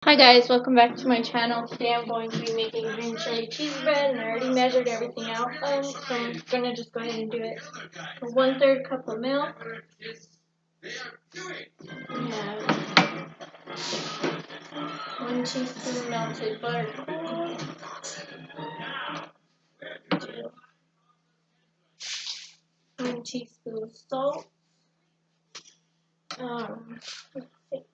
Hi guys, welcome back to my channel. Today I'm going to be making green chili cheese bread, and I already measured everything out. So I'm gonna just go ahead and do it. So 1/3 cup of milk. And 1 teaspoon melted butter. 1 teaspoon salt. Let's see.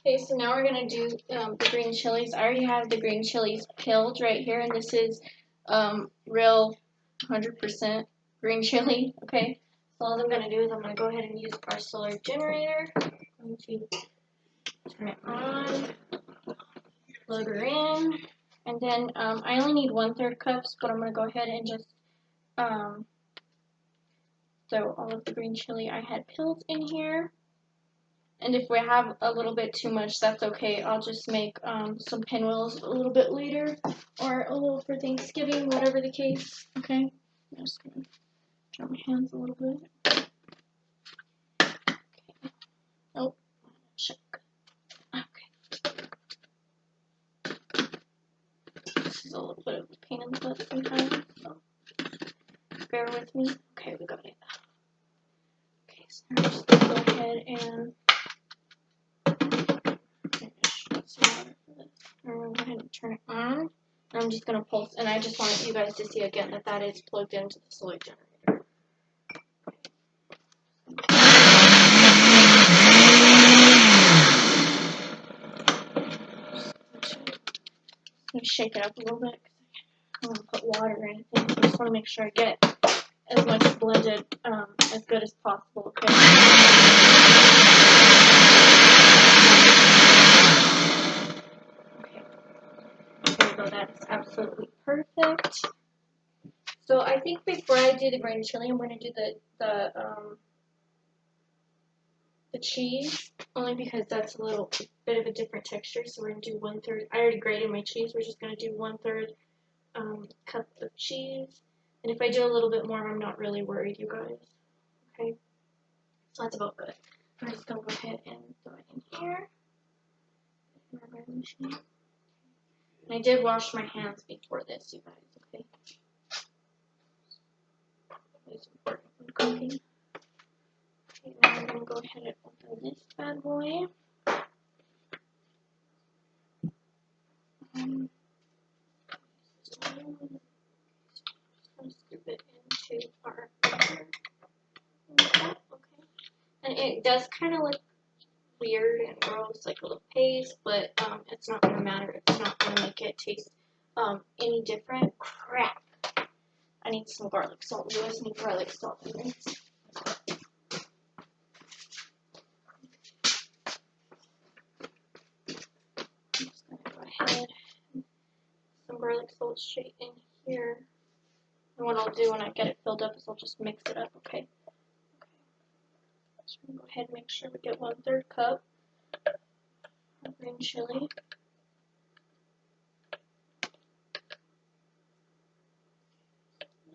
Okay, so now we're gonna do the green chilies. I already have the green chilies peeled right here, and this is real 100% green chili. Okay, so all I'm gonna do is I'm gonna go ahead and use our solar generator. I'm going to turn it on, plug her in, and then I only need 1/3 cups, but I'm gonna go ahead and just throw all of the green chili I had peeled in here. And if we have a little bit too much, that's okay. I'll just make some pinwheels a little bit later, or a little for Thanksgiving, whatever the case. Okay, I'm just gonna dry my hands a little bit. Okay. Oh, check. Okay. This is a little bit of a pain in the butt sometimes, so bear with me. Okay, we got it. Okay, so I'm just gonna go ahead and I'm going to go ahead and turn it on. I'm just going to pulse, and I just wanted you guys to see again that that is plugged into the solar generator. I'm going to shake it up a little bit because I don't want to put water or anything. So I just want to make sure I get as much blended as good as possible. Okay. There we go. That is absolutely perfect. So I think before I do the green chili, I'm going to do the cheese, only because that's a little bit of a different texture. So we're going to do 1/3. I already grated my cheese. We're just going to do 1/3 cup of cheese. And if I do a little bit more, I'm not really worried, you guys. Okay, so that's about good. I'm just going to go ahead and throw it in here. In my bread machine. And I did wash my hands before this, you guys. Okay. It's important when cooking. Okay, now I'm going to go ahead and open this bad boy. Scoop it into our butter. Okay. And it does kind of look weird and gross, like a little paste, but it's not going to matter. It's not going to make it taste any different. Crap. I need some garlic salt. You always need garlic salt in this. I'm just going to go ahead and some garlic salt straight in here. And what I'll do when I get it filled up is I'll just mix it up, okay? So I'm going to go ahead and make sure we get 1/3 cup of green chili.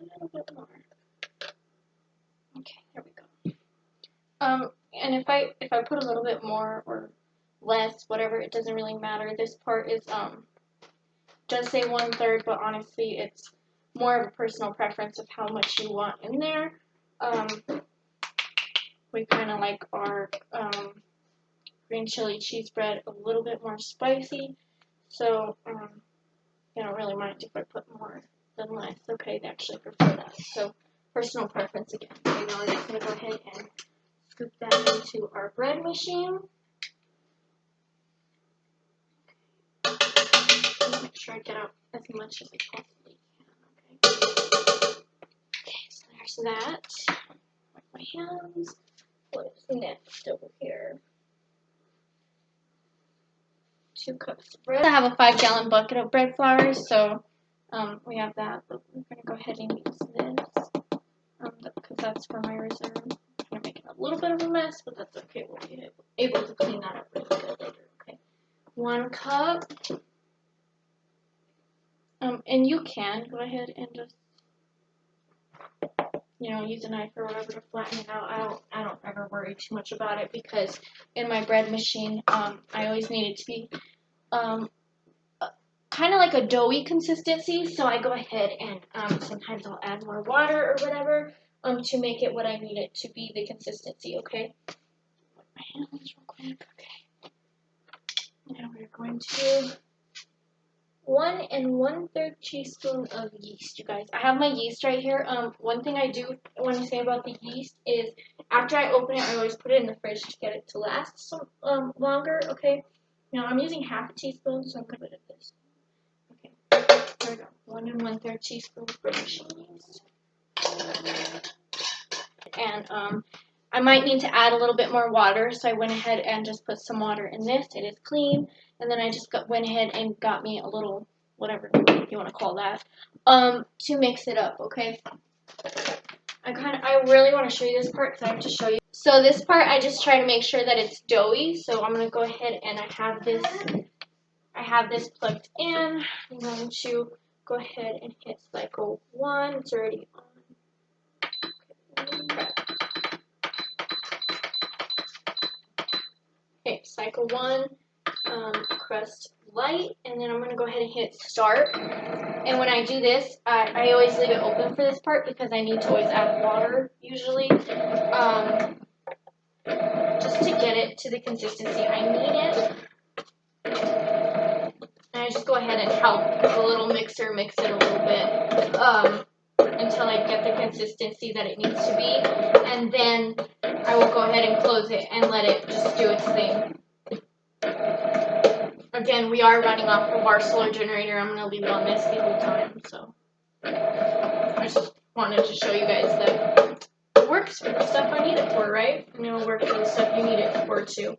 A little bit more. Okay, there we go. And if I put a little bit more or less, whatever, it doesn't really matter. This part is does say 1/3, but honestly, it's more of a personal preference of how much you want in there. We kind of like our green chili cheese bread a little bit more spicy, so you don't really mind if I put more than less. Okay, they actually prefer that. So personal preference again. Okay, now I'm just gonna go ahead and scoop that into our bread machine. Make sure I get out as much as I possibly can. Okay, so there's that. Wipe my hands. What's next over here? 2 cups of bread. I have a 5-gallon bucket of bread flour, so we have that. But we're gonna go ahead and use this because that's for my reserve. I'm gonna make it a little bit of a mess, but that's okay. We'll be able to clean that up really good later. Okay, 1 cup. And you can go ahead and just use a knife or whatever to flatten it out. I don't ever worry too much about it because in my bread machine, I always need it to be kind of like a doughy consistency. So I go ahead and sometimes I'll add more water or whatever to make it what I need it to be, the consistency. Okay. My hands real quick. Okay. Now we're going to 1 1/3 teaspoon of yeast, you guys. I have my yeast right here. One thing I do want to say about the yeast is after I open it, I always put it in the fridge to get it to last some longer. Okay. Now I'm using half a teaspoon, so I'm gonna put it this. Okay. There we go. 1 1/3 teaspoon of bread machine yeast. And I might need to add a little bit more water, so I went ahead and just put some water in this. It is clean, and then I just went ahead and got me a little, whatever you want to call that, to mix it up, okay? I really want to show you this part because I have to show you. So this part, I just try to make sure that it's doughy, so I'm going to go ahead and I have this plugged in. I'm going to go ahead and hit cycle 1. It's already on. Okay, cycle 1, crust light, and then I'm going to go ahead and hit start. And when I do this, I always leave it open for this part because I need to always add water, usually, just to get it to the consistency I need it. And I just go ahead and help the little mixer mix it a little bit until I get the consistency that it needs to be. And then I will go ahead and close it and let it just do its thing. Again, we are running off of our solar generator. I'm going to leave it on this the whole time. So I just wanted to show you guys that it works for the stuff I need it for, right? And it'll work for the stuff you need it for too.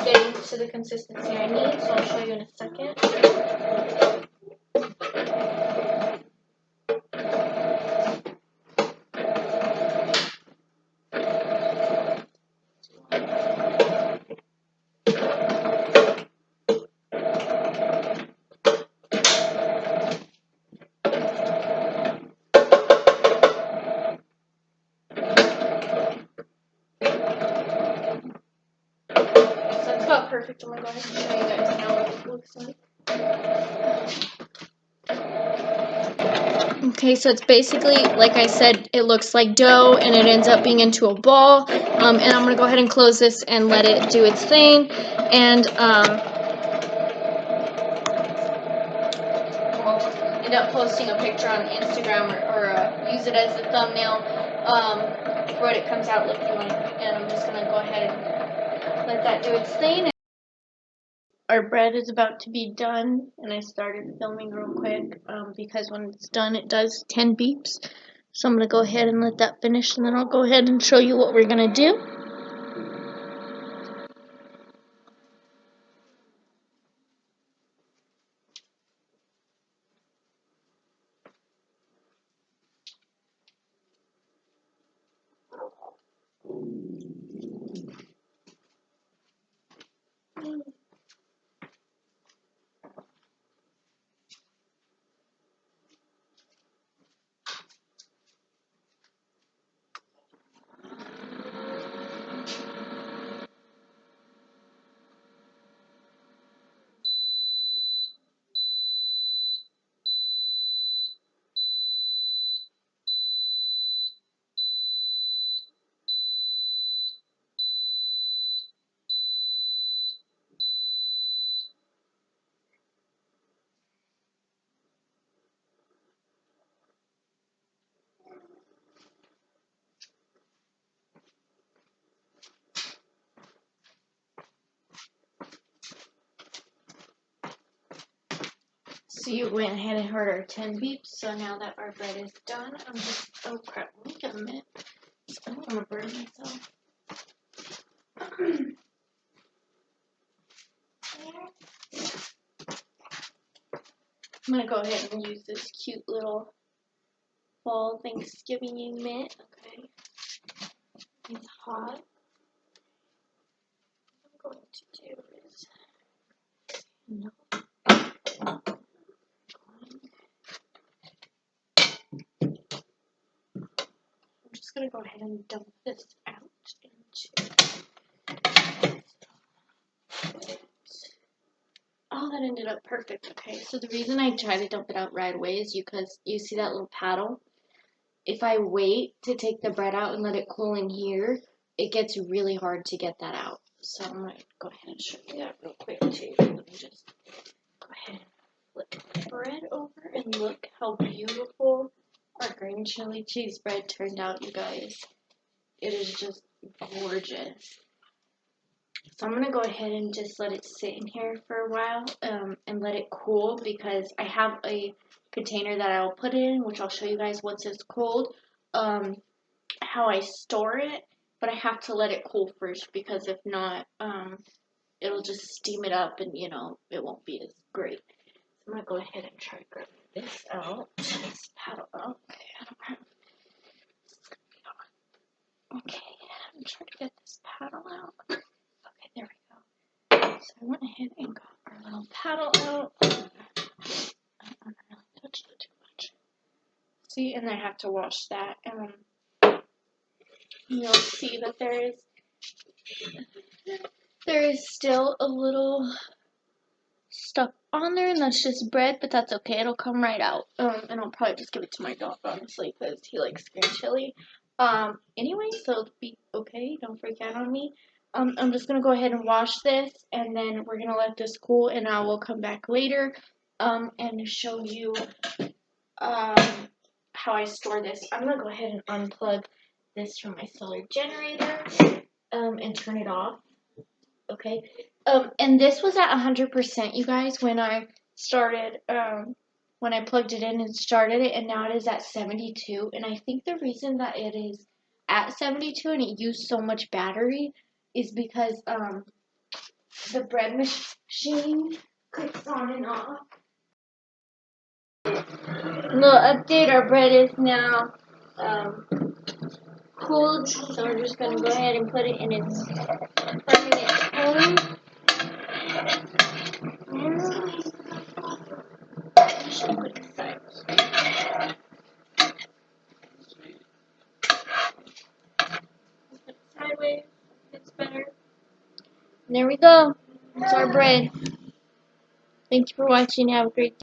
Getting to the consistency I need, so I'll show you in a second. Perfect. I'm going to go ahead and show you guys now what it looks like. Okay, so it's basically, like I said, it looks like dough and it ends up being into a ball. And I'm going to go ahead and close this and let it do its thing. And I'll end up posting a picture on Instagram or use it as a thumbnail for what it comes out looking like. And I'm just going to go ahead and let that do its thing. Our bread is about to be done, and I started filming real quick because when it's done, it does 10 beeps. So I'm going to go ahead and let that finish, and then I'll go ahead and show you what we're going to do. So you went ahead and heard our 10 beeps. So now that our bread is done, I'm just Oh crap, let me get a minute. I don't want to burn myself. I'm going to go ahead and use this cute little fall Thanksgiving mitt. Okay. It's hot. What I'm going to do is I'm just going to go ahead and dump this out into. Oh, that ended up perfect. Okay, so the reason I try to dump it out right away is because you see that little paddle? If I wait to take the bread out and let it cool in here, it gets really hard to get that out. So I'm going to go ahead and show you that real quick too. Let me just go ahead and flip the bread over and look how beautiful our green chili cheese bread turned out, you guys. It is just gorgeous. So I'm going to go ahead and just let it sit in here for a while and let it cool, because I have a container that I'll put it in, which I'll show you guys once it's cold, how I store it, but I have to let it cool first, because if not, it'll just steam it up and, you know, it won't be as great. So I'm going to go ahead and try to grab this out, this paddle out. Okay, I'm trying to get this paddle out. Okay, there we go. So I went ahead and got our little paddle out. I don't really touch it too much. See, and I have to wash that. You'll see that there is still a little stuff on there, and that's just bread, but that's okay. It'll come right out. And I'll probably just give it to my dog, honestly, because he likes green chili. Anyway, so it'll be okay. Don't freak out on me. I'm just going to go ahead and wash this, and then we're going to let this cool, and I will come back later and show you how I store this. I'm going to go ahead and unplug this from my solar generator and turn it off. Okay. And this was at 100%, you guys, when I started, when I plugged it in and started it, and now it is at 72. And I think the reason that it is at 72 and it used so much battery is because the bread machine clicks on and off. Little update, our bread is now cooled, so we're just going to go ahead and put it in its permanent home. Sideways, it's better. And there we go. It's our bread. Thank you for watching. Have a great day.